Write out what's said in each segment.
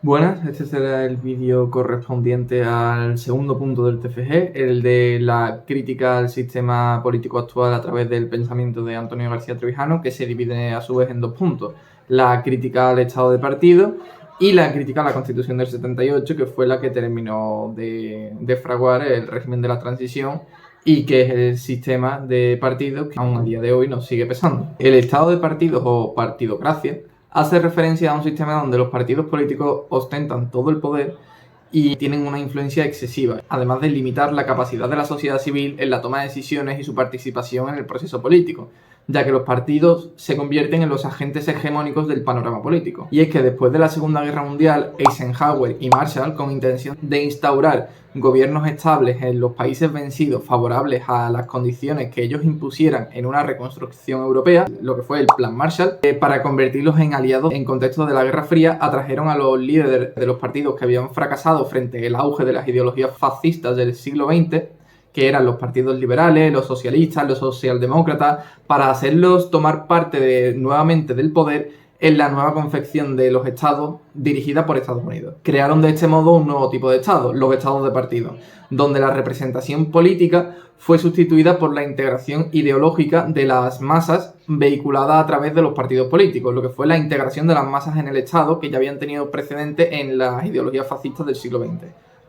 Buenas, este será el vídeo correspondiente al segundo punto del TFG, el de la crítica al sistema político actual a través del pensamiento de Antonio García Trevijano, que se divide a su vez en dos puntos: la crítica al estado de partido y la crítica a la Constitución del 78, que fue la que terminó de fraguar el régimen de la transición y que es el sistema de partidos que aún a día de hoy nos sigue pesando. El estado de partidos o partidocracia hace referencia a un sistema donde los partidos políticos ostentan todo el poder y tienen una influencia excesiva, además de limitar la capacidad de la sociedad civil en la toma de decisiones y su participación en el proceso político, ya que los partidos se convierten en los agentes hegemónicos del panorama político. Y es que después de la Segunda Guerra Mundial, Eisenhower y Marshall, con intención de instaurar gobiernos estables en los países vencidos favorables a las condiciones que ellos impusieran en una reconstrucción europea, lo que fue el Plan Marshall, para convertirlos en aliados en contexto de la Guerra Fría, atrajeron a los líderes de los partidos que habían fracasado frente al auge de las ideologías fascistas del siglo XX, que eran los partidos liberales, los socialistas, los socialdemócratas, para hacerlos tomar parte nuevamente del poder en la nueva confección de los estados dirigida por Estados Unidos. Crearon de este modo un nuevo tipo de estado, los estados de partido, donde la representación política fue sustituida por la integración ideológica de las masas vehiculada a través de los partidos políticos, lo que fue la integración de las masas en el estado, que ya habían tenido precedente en las ideologías fascistas del siglo XX.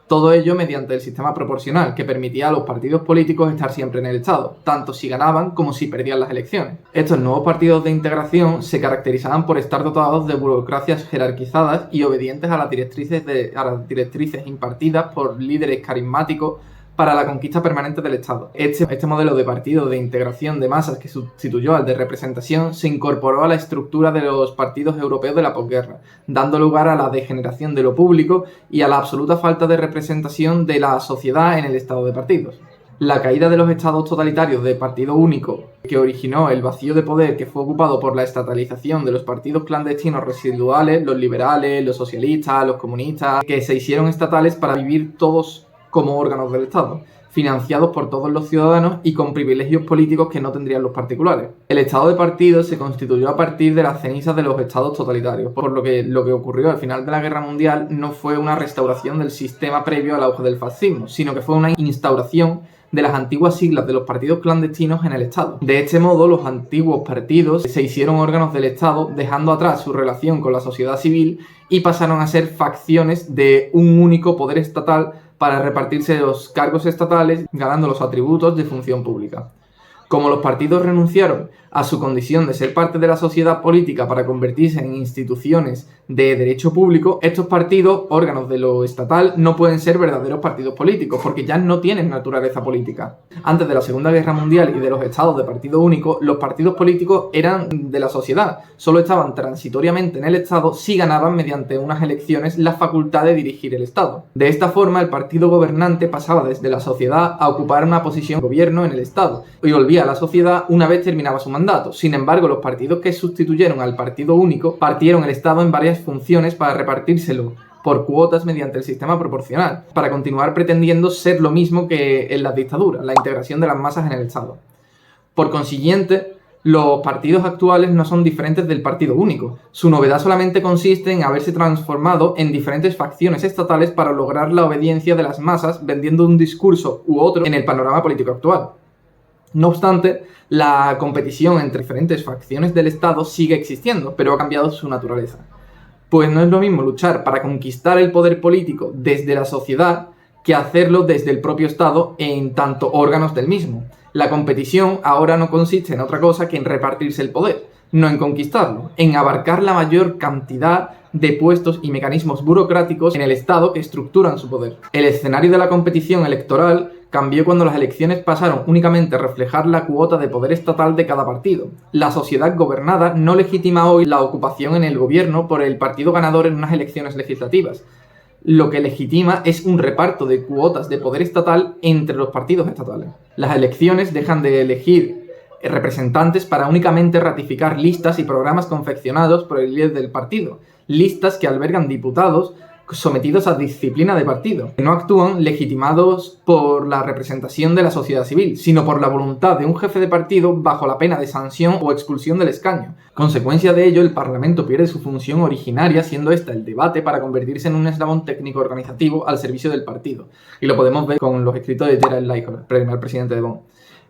Todo ello mediante el sistema proporcional, que permitía a los partidos políticos estar siempre en el Estado, tanto si ganaban como si perdían las elecciones. Estos nuevos partidos de integración se caracterizaban por estar dotados de burocracias jerarquizadas y obedientes a las directrices impartidas por líderes carismáticos para la conquista permanente del Estado. Este modelo de partido de integración de masas, que sustituyó al de representación, se incorporó a la estructura de los partidos europeos de la posguerra, dando lugar a la degeneración de lo público y a la absoluta falta de representación de la sociedad en el estado de partidos. La caída de los estados totalitarios de partido único, que originó el vacío de poder que fue ocupado por la estatalización de los partidos clandestinos residuales, los liberales, los socialistas, los comunistas, que se hicieron estatales para vivir todos como órganos del Estado, financiados por todos los ciudadanos y con privilegios políticos que no tendrían los particulares. El estado de partido se constituyó a partir de las cenizas de los estados totalitarios, por lo que ocurrió al final de la Guerra Mundial no fue una restauración del sistema previo al auge del fascismo, sino que fue una instauración de las antiguas siglas de los partidos clandestinos en el Estado. De este modo, los antiguos partidos se hicieron órganos del Estado, dejando atrás su relación con la sociedad civil y pasaron a ser facciones de un único poder estatal para repartirse los cargos estatales, ganando los atributos de función pública. Como los partidos renunciaron a su condición de ser parte de la sociedad política para convertirse en instituciones de derecho público, estos partidos, órganos de lo estatal, no pueden ser verdaderos partidos políticos, porque ya no tienen naturaleza política. Antes de la Segunda Guerra Mundial y de los estados de partido único, los partidos políticos eran de la sociedad, solo estaban transitoriamente en el Estado si ganaban mediante unas elecciones la facultad de dirigir el Estado. De esta forma, el partido gobernante pasaba desde la sociedad a ocupar una posición de gobierno en el Estado y volvía a la sociedad una vez terminaba su mandato. Sin embargo, los partidos que sustituyeron al partido único partieron el Estado en varias funciones para repartírselo por cuotas mediante el sistema proporcional, para continuar pretendiendo ser lo mismo que en las dictaduras, la integración de las masas en el Estado. Por consiguiente, los partidos actuales no son diferentes del partido único. Su novedad solamente consiste en haberse transformado en diferentes facciones estatales para lograr la obediencia de las masas, vendiendo un discurso u otro en el panorama político actual. No obstante, la competición entre diferentes facciones del Estado sigue existiendo, pero ha cambiado su naturaleza. Pues no es lo mismo luchar para conquistar el poder político desde la sociedad que hacerlo desde el propio Estado en tanto órganos del mismo. La competición ahora no consiste en otra cosa que en repartirse el poder, no en conquistarlo, en abarcar la mayor cantidad de puestos y mecanismos burocráticos en el Estado que estructuran su poder. El escenario de la competición electoral cambió cuando las elecciones pasaron únicamente a reflejar la cuota de poder estatal de cada partido. La sociedad gobernada no legitima hoy la ocupación en el gobierno por el partido ganador en unas elecciones legislativas. Lo que legitima es un reparto de cuotas de poder estatal entre los partidos estatales. Las elecciones dejan de elegir representantes para únicamente ratificar listas y programas confeccionados por el líder del partido, listas que albergan diputados sometidos a disciplina de partido, que no actúan legitimados por la representación de la sociedad civil, sino por la voluntad de un jefe de partido bajo la pena de sanción o expulsión del escaño. Consecuencia de ello, el Parlamento pierde su función originaria, siendo esta el debate, para convertirse en un eslabón técnico organizativo al servicio del partido. Y lo podemos ver con los escritos de Gerald Lighor, primer presidente de Bonn.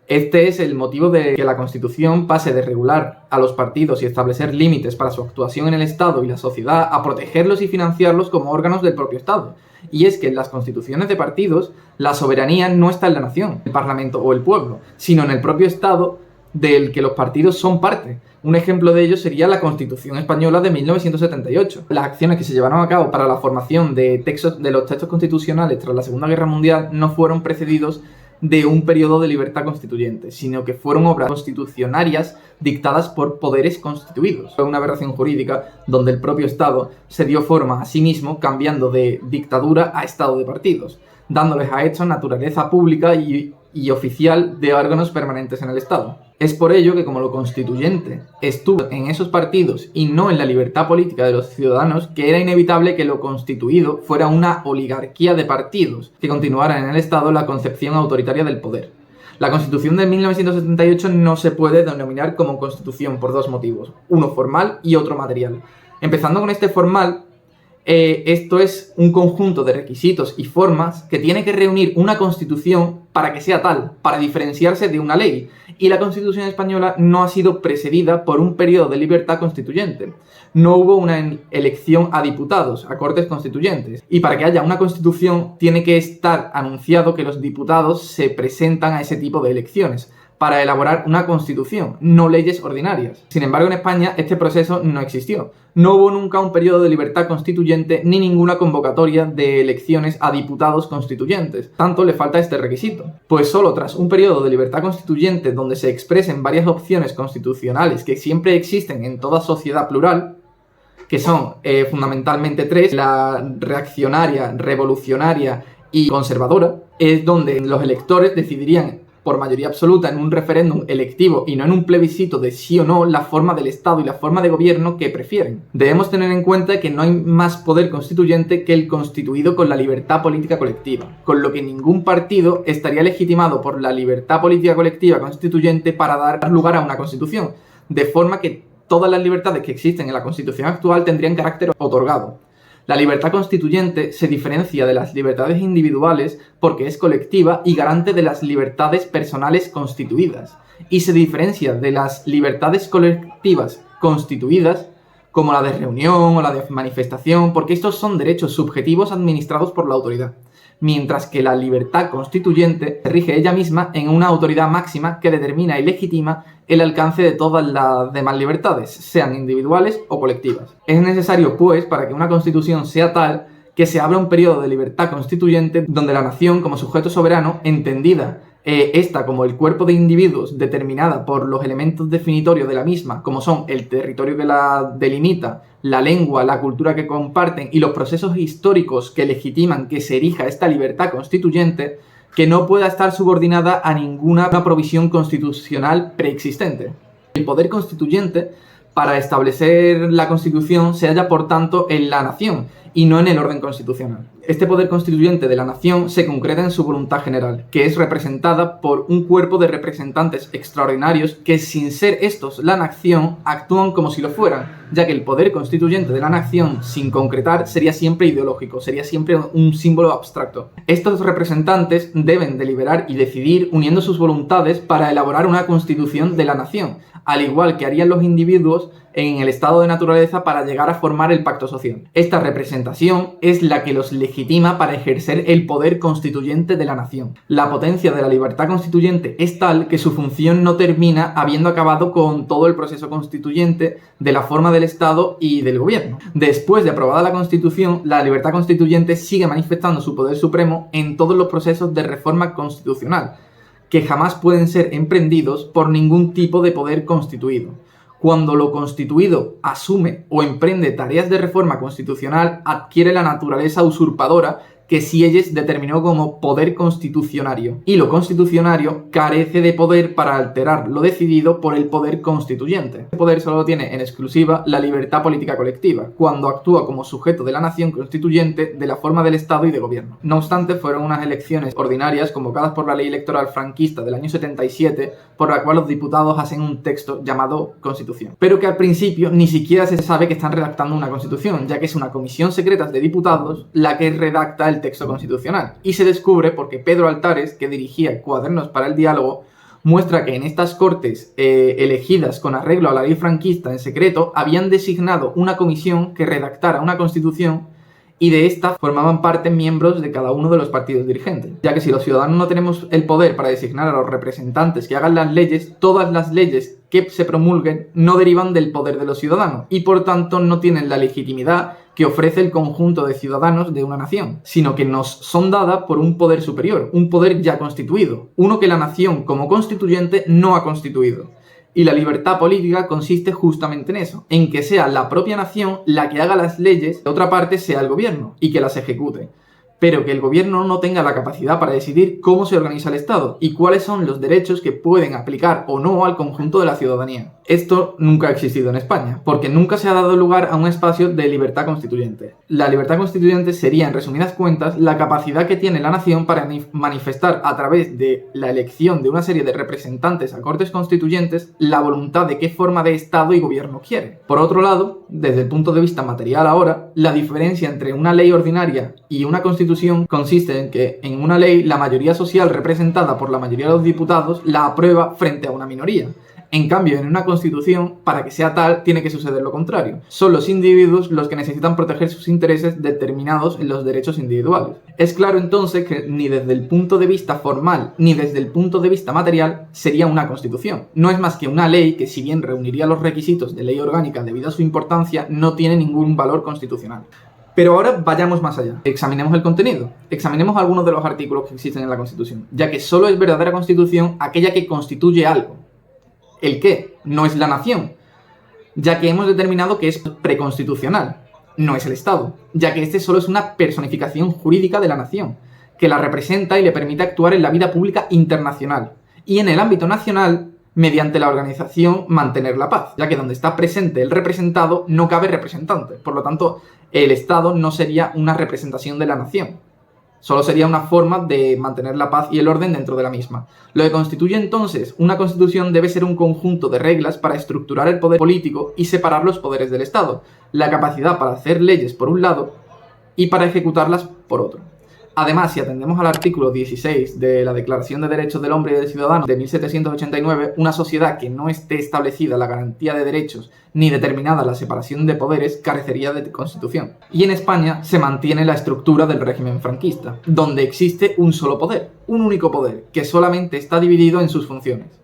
Este es el motivo de que la Constitución pase de regular a los partidos y establecer límites para su actuación en el Estado y la sociedad a protegerlos y financiarlos como órganos del propio Estado. Y es que en las constituciones de partidos la soberanía no está en la nación, el Parlamento o el pueblo, sino en el propio Estado del que los partidos son parte. Un ejemplo de ello sería la Constitución Española de 1978. Las acciones que se llevaron a cabo para la formación de los textos constitucionales tras la Segunda Guerra Mundial no fueron precedidos de un periodo de libertad constituyente, sino que fueron obras constitucionarias dictadas por poderes constituidos. Fue una aberración jurídica donde el propio Estado se dio forma a sí mismo, cambiando de dictadura a Estado de partidos, dándoles a estos naturaleza pública y oficial de órganos permanentes en el Estado. Es por ello que, como lo constituyente estuvo en esos partidos y no en la libertad política de los ciudadanos, que era inevitable que lo constituido fuera una oligarquía de partidos que continuara en el Estado la concepción autoritaria del poder. La Constitución de 1978 no se puede denominar como Constitución por dos motivos, uno formal y otro material. Empezando con este formal, esto es un conjunto de requisitos y formas que tiene que reunir una Constitución para que sea tal, para diferenciarse de una ley. Y la Constitución española no ha sido precedida por un periodo de libertad constituyente. No hubo una elección a diputados, a cortes constituyentes. Y para que haya una Constitución tiene que estar anunciado que los diputados se presentan a ese tipo de elecciones para elaborar una Constitución, no leyes ordinarias. Sin embargo, en España este proceso no existió. No hubo nunca un periodo de libertad constituyente ni ninguna convocatoria de elecciones a diputados constituyentes. Tanto le falta este requisito. Pues solo tras un periodo de libertad constituyente donde se expresen varias opciones constitucionales que siempre existen en toda sociedad plural, que son fundamentalmente tres: la reaccionaria, revolucionaria y conservadora, es donde los electores decidirían por mayoría absoluta en un referéndum electivo y no en un plebiscito de sí o no la forma del Estado y la forma de gobierno que prefieren. Debemos tener en cuenta que no hay más poder constituyente que el constituido con la libertad política colectiva, con lo que ningún partido estaría legitimado por la libertad política colectiva constituyente para dar lugar a una constitución, de forma que todas las libertades que existen en la Constitución actual tendrían carácter otorgado. La libertad constituyente se diferencia de las libertades individuales porque es colectiva y garante de las libertades personales constituidas, y se diferencia de las libertades colectivas constituidas como la de reunión o la de manifestación, porque estos son derechos subjetivos administrados por la autoridad, mientras que la libertad constituyente se rige ella misma en una autoridad máxima que determina y legitima el alcance de todas las demás libertades, sean individuales o colectivas. Es necesario, pues, para que una constitución sea tal, que se abra un periodo de libertad constituyente donde la nación, como sujeto soberano, entendida esta como el cuerpo de individuos determinada por los elementos definitorios de la misma, como son el territorio que la delimita, la lengua, la cultura que comparten y los procesos históricos que legitiman que se erija esta libertad constituyente, que no pueda estar subordinada a ninguna provisión constitucional preexistente. El poder constituyente para establecer la Constitución se halla, por tanto, en la nación y no en el orden constitucional. Este poder constituyente de la nación se concreta en su voluntad general, que es representada por un cuerpo de representantes extraordinarios que, sin ser estos la nación, actúan como si lo fueran, ya que el poder constituyente de la nación, sin concretar, sería siempre ideológico, sería siempre un símbolo abstracto. Estos representantes deben deliberar y decidir uniendo sus voluntades para elaborar una constitución de la nación, al igual que harían los individuos en el estado de naturaleza para llegar a formar el pacto social. Esta representación es la que los legitima para ejercer el poder constituyente de la nación. La potencia de la libertad constituyente es tal que su función no termina habiendo acabado con todo el proceso constituyente de la forma del Estado y del gobierno. Después de aprobada la Constitución, la libertad constituyente sigue manifestando su poder supremo en todos los procesos de reforma constitucional, que jamás pueden ser emprendidos por ningún tipo de poder constituido. Cuando lo constituido asume o emprende tareas de reforma constitucional, adquiere la naturaleza usurpadora que Sieyès denominó como poder constitucionario. Y lo constitucionario carece de poder para alterar lo decidido por el poder constituyente. Este poder solo tiene en exclusiva la libertad política colectiva, cuando actúa como sujeto de la nación constituyente de la forma del Estado y de gobierno. No obstante, fueron unas elecciones ordinarias convocadas por la ley electoral franquista del año 77, por la cual los diputados hacen un texto llamado Constitución. Pero que al principio ni siquiera se sabe que están redactando una Constitución, ya que es una comisión secreta de diputados la que redacta el texto constitucional. Y se descubre porque Pedro Altares, que dirigía Cuadernos para el Diálogo, muestra que en estas cortes elegidas con arreglo a la ley franquista en secreto, habían designado una comisión que redactara una constitución y de esta formaban parte miembros de cada uno de los partidos dirigentes. Ya que si los ciudadanos no tenemos el poder para designar a los representantes que hagan las leyes, todas las leyes que se promulguen no derivan del poder de los ciudadanos y por tanto no tienen la legitimidad que ofrece el conjunto de ciudadanos de una nación, sino que nos son dadas por un poder superior, un poder ya constituido, uno que la nación como constituyente no ha constituido. Y la libertad política consiste justamente en eso, en que sea la propia nación la que haga las leyes, de otra parte sea el gobierno, y que las ejecute. Pero que el gobierno no tenga la capacidad para decidir cómo se organiza el Estado y cuáles son los derechos que pueden aplicar o no al conjunto de la ciudadanía. Esto nunca ha existido en España, porque nunca se ha dado lugar a un espacio de libertad constituyente. La libertad constituyente sería, en resumidas cuentas, la capacidad que tiene la nación para manifestar a través de la elección de una serie de representantes a cortes constituyentes la voluntad de qué forma de Estado y gobierno quiere. Por otro lado, desde el punto de vista material ahora, la diferencia entre una ley ordinaria y una constitución consiste en que en una ley la mayoría social representada por la mayoría de los diputados la aprueba frente a una minoría. En cambio, en una constitución, para que sea tal, tiene que suceder lo contrario. Son los individuos los que necesitan proteger sus intereses determinados en los derechos individuales. Es claro entonces que ni desde el punto de vista formal ni desde el punto de vista material sería una constitución. No es más que una ley que, si bien reuniría los requisitos de ley orgánica debido a su importancia, no tiene ningún valor constitucional. Pero ahora vayamos más allá. Examinemos el contenido. Examinemos algunos de los artículos que existen en la Constitución, ya que solo es verdadera Constitución aquella que constituye algo. ¿El qué? No es la nación, ya que hemos determinado que es preconstitucional. No es el Estado, ya que este solo es una personificación jurídica de la nación, que la representa y le permite actuar en la vida pública internacional. Y en el ámbito nacional, mediante la organización, mantener la paz, ya que donde está presente el representado no cabe representante. Por lo tanto, el Estado no sería una representación de la nación. Solo sería una forma de mantener la paz y el orden dentro de la misma. Lo que constituye entonces una constitución debe ser un conjunto de reglas para estructurar el poder político y separar los poderes del Estado, la capacidad para hacer leyes por un lado y para ejecutarlas por otro. Además, si atendemos al artículo 16 de la Declaración de Derechos del Hombre y del Ciudadano de 1789, una sociedad que no esté establecida la garantía de derechos ni determinada la separación de poderes carecería de constitución. Y en España se mantiene la estructura del régimen franquista, donde existe un solo poder, un único poder, que solamente está dividido en sus funciones.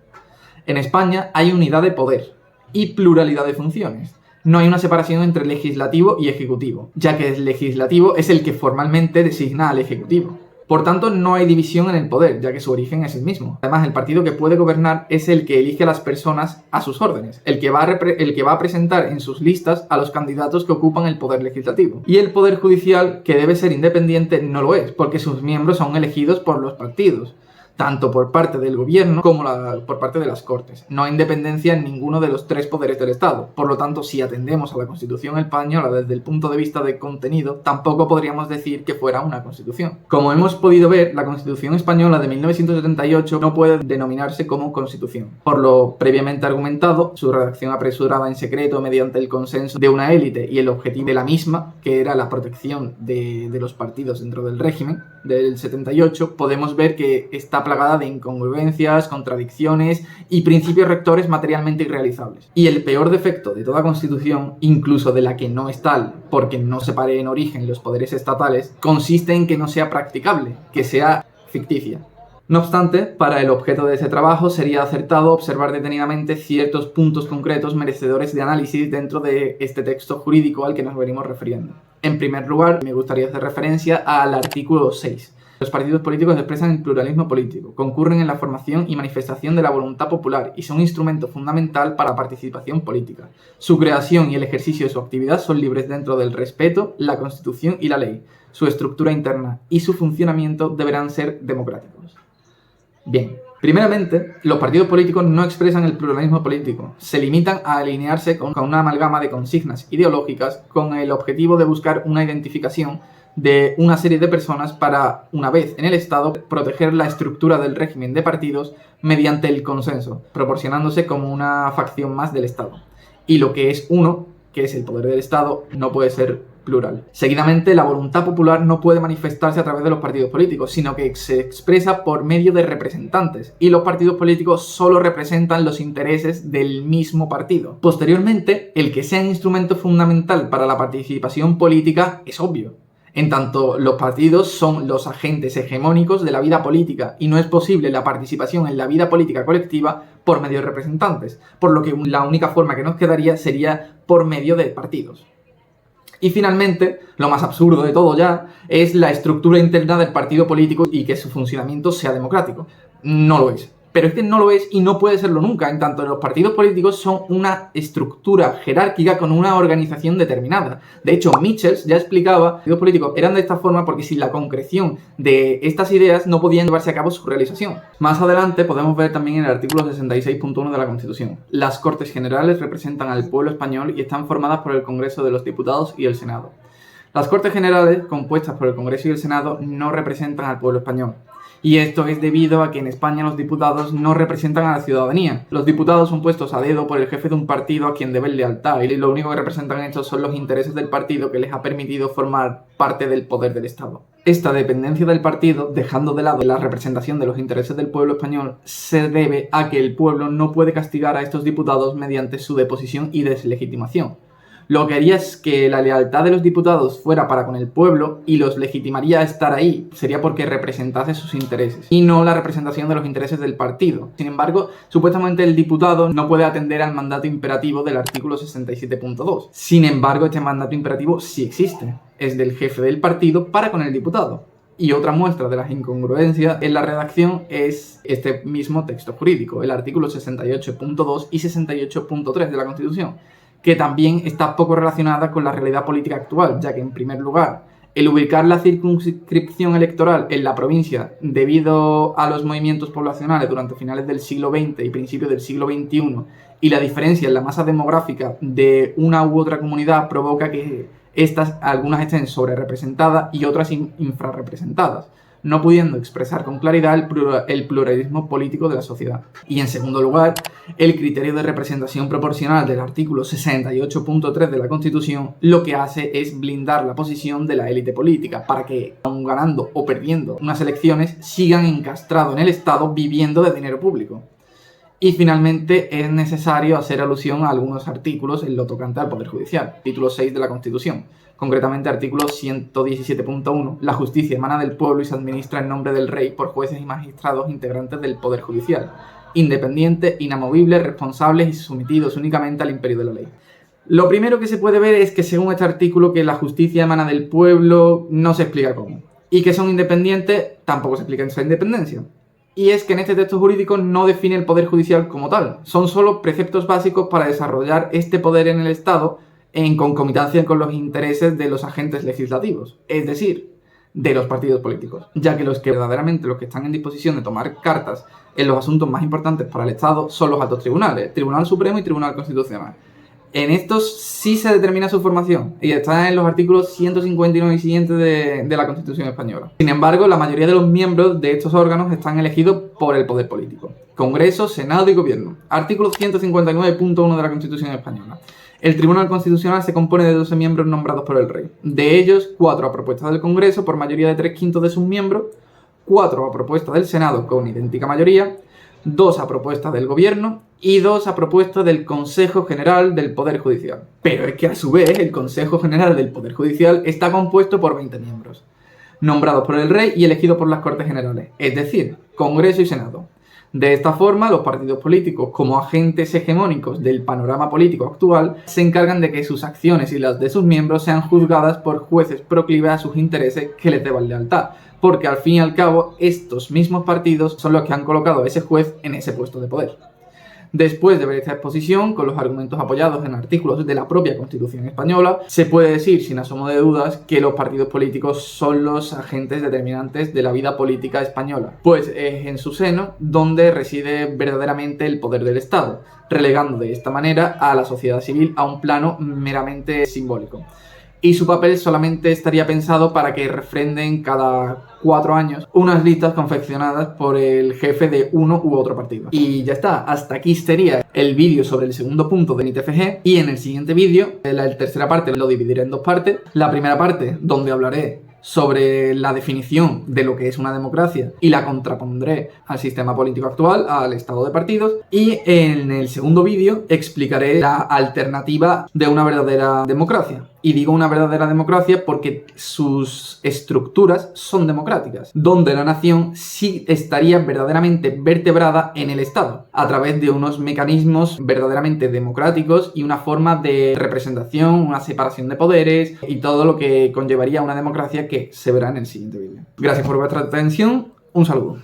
En España hay unidad de poder y pluralidad de funciones. No hay una separación entre legislativo y ejecutivo, ya que el legislativo es el que formalmente designa al ejecutivo. Por tanto, no hay división en el poder, ya que su origen es el mismo. Además, el partido que puede gobernar es el que elige a las personas a sus órdenes, el que va a presentar en sus listas a los candidatos que ocupan el poder legislativo. Y el poder judicial, que debe ser independiente, no lo es, porque sus miembros son elegidos por los partidos, tanto por parte del gobierno como por parte de las Cortes. No hay independencia en ninguno de los tres poderes del Estado. Por lo tanto, si atendemos a la Constitución española desde el punto de vista de contenido, tampoco podríamos decir que fuera una Constitución. Como hemos podido ver, la Constitución española de 1978 no puede denominarse como Constitución. Por lo previamente argumentado, su redacción apresurada en secreto mediante el consenso de una élite y el objetivo de la misma, que era la protección de los partidos dentro del régimen del 78, podemos ver que está plagada de incongruencias, contradicciones y principios rectores materialmente irrealizables. Y el peor defecto de toda constitución, incluso de la que no es tal, porque no separe en origen los poderes estatales, consiste en que no sea practicable, que sea ficticia. No obstante, para el objeto de ese trabajo sería acertado observar detenidamente ciertos puntos concretos merecedores de análisis dentro de este texto jurídico al que nos venimos refiriendo. En primer lugar, me gustaría hacer referencia al artículo 6. Los partidos políticos expresan el pluralismo político, concurren en la formación y manifestación de la voluntad popular y son un instrumento fundamental para la participación política. Su creación y el ejercicio de su actividad son libres dentro del respeto, la Constitución y la ley. su estructura interna y su funcionamiento deberán ser democráticos. Bien, primeramente, los partidos políticos no expresan el pluralismo político, se limitan a alinearse con una amalgama de consignas ideológicas con el objetivo de buscar una identificación de una serie de personas para, una vez en el Estado, proteger la estructura del régimen de partidos mediante el consenso, proporcionándose como una facción más del Estado. Y lo que es uno, que es el poder del Estado, no puede ser plural. Seguidamente, la voluntad popular no puede manifestarse a través de los partidos políticos, sino que se expresa por medio de representantes, y los partidos políticos solo representan los intereses del mismo partido. Posteriormente, el que sea un instrumento fundamental para la participación política es obvio. En tanto, los partidos son los agentes hegemónicos de la vida política y no es posible la participación en la vida política colectiva por medio de representantes, por lo que la única forma que nos quedaría sería por medio de partidos. Y finalmente, lo más absurdo de todo ya, es la estructura interna del partido político y que su funcionamiento sea democrático. No lo es. Pero es que no lo es y no puede serlo nunca, en tanto los partidos políticos son una estructura jerárquica con una organización determinada. De hecho, Michels ya explicaba que los partidos políticos eran de esta forma porque sin la concreción de estas ideas no podían llevarse a cabo su realización. Más adelante podemos ver también en el artículo 66.1 de la Constitución. Las Cortes Generales representan al pueblo español y están formadas por el Congreso de los Diputados y el Senado. Las Cortes Generales, compuestas por el Congreso y el Senado, no representan al pueblo español. Y esto es debido a que en España los diputados no representan a la ciudadanía. Los diputados son puestos a dedo por el jefe de un partido a quien deben lealtad y lo único que representan estos son los intereses del partido que les ha permitido formar parte del poder del Estado. Esta dependencia del partido, dejando de lado la representación de los intereses del pueblo español, se debe a que el pueblo no puede castigar a estos diputados mediante su deposición y deslegitimación. Lo que haría es que la lealtad de los diputados fuera para con el pueblo y los legitimaría a estar ahí, sería porque representase sus intereses y no la representación de los intereses del partido. Sin embargo, supuestamente el diputado no puede atender al mandato imperativo del artículo 67.2. Sin embargo, este mandato imperativo sí existe, es del jefe del partido para con el diputado. Y otra muestra de las incongruencias en la redacción es este mismo texto jurídico, el artículo 68.2 y 68.3 de la Constitución, que también está poco relacionada con la realidad política actual, ya que en primer lugar, el ubicar la circunscripción electoral en la provincia debido a los movimientos poblacionales durante finales del siglo XX y principios del siglo XXI y la diferencia en la masa demográfica de una u otra comunidad provoca que algunas estén sobrerepresentadas y otras infrarrepresentadas, no pudiendo expresar con claridad el pluralismo político de la sociedad. Y en segundo lugar, el criterio de representación proporcional del artículo 68.3 de la Constitución lo que hace es blindar la posición de la élite política para que, aun ganando o perdiendo unas elecciones, sigan encastrados en el Estado viviendo de dinero público. Y finalmente es necesario hacer alusión a algunos artículos en lo tocante al Poder Judicial, título 6 de la Constitución. Concretamente, artículo 117.1. La justicia emana del pueblo y se administra en nombre del rey por jueces y magistrados integrantes del Poder Judicial, independientes, inamovibles, responsables y sometidos únicamente al imperio de la ley. Lo primero que se puede ver es que según este artículo que la justicia emana del pueblo no se explica cómo. Y que son independientes tampoco se explica en su independencia. Y es que en este texto jurídico no define el Poder Judicial como tal. Son solo preceptos básicos para desarrollar este poder en el Estado en concomitancia con los intereses de los agentes legislativos, es decir, de los partidos políticos, ya que los que están en disposición de tomar cartas en los asuntos más importantes para el Estado son los altos tribunales, Tribunal Supremo y Tribunal Constitucional. En estos sí se determina su formación y está en los artículos 159 y siguientes de la Constitución española. Sin embargo, la mayoría de los miembros de estos órganos están elegidos por el poder político. Congreso, Senado y Gobierno. Artículo 159.1 de la Constitución española. El Tribunal Constitucional se compone de 12 miembros nombrados por el rey. De ellos, 4 a propuesta del Congreso por mayoría de 3/5 de sus miembros, 4 a propuesta del Senado con idéntica mayoría, 2 a propuesta del Gobierno y 2 a propuesta del Consejo General del Poder Judicial. Pero es que a su vez el Consejo General del Poder Judicial está compuesto por 20 miembros, nombrados por el rey y elegidos por las Cortes Generales, es decir, Congreso y Senado. De esta forma, los partidos políticos, como agentes hegemónicos del panorama político actual, se encargan de que sus acciones y las de sus miembros sean juzgadas por jueces proclives a sus intereses que les deban lealtad, porque al fin y al cabo estos mismos partidos son los que han colocado a ese juez en ese puesto de poder. Después de ver esta exposición, con los argumentos apoyados en artículos de la propia Constitución española, se puede decir, sin asomo de dudas, que los partidos políticos son los agentes determinantes de la vida política española, pues es en su seno donde reside verdaderamente el poder del Estado, relegando de esta manera a la sociedad civil a un plano meramente simbólico. Y su papel solamente estaría pensado para que refrenden cada 4 años unas listas confeccionadas por el jefe de uno u otro partido. Y ya está, hasta aquí sería el vídeo sobre el segundo punto de mi TFG, y en el siguiente vídeo, la tercera parte, lo dividiré en 2 partes. La primera parte, donde hablaré sobre la definición de lo que es una democracia y la contrapondré al sistema político actual, al estado de partidos, y en el segundo vídeo explicaré la alternativa de una verdadera democracia. Y digo una verdadera democracia porque sus estructuras son democráticas, donde la nación sí estaría verdaderamente vertebrada en el Estado, a través de unos mecanismos verdaderamente democráticos y una forma de representación, una separación de poderes y todo lo que conllevaría una democracia, que se verá en el siguiente vídeo. Gracias por vuestra atención, un saludo.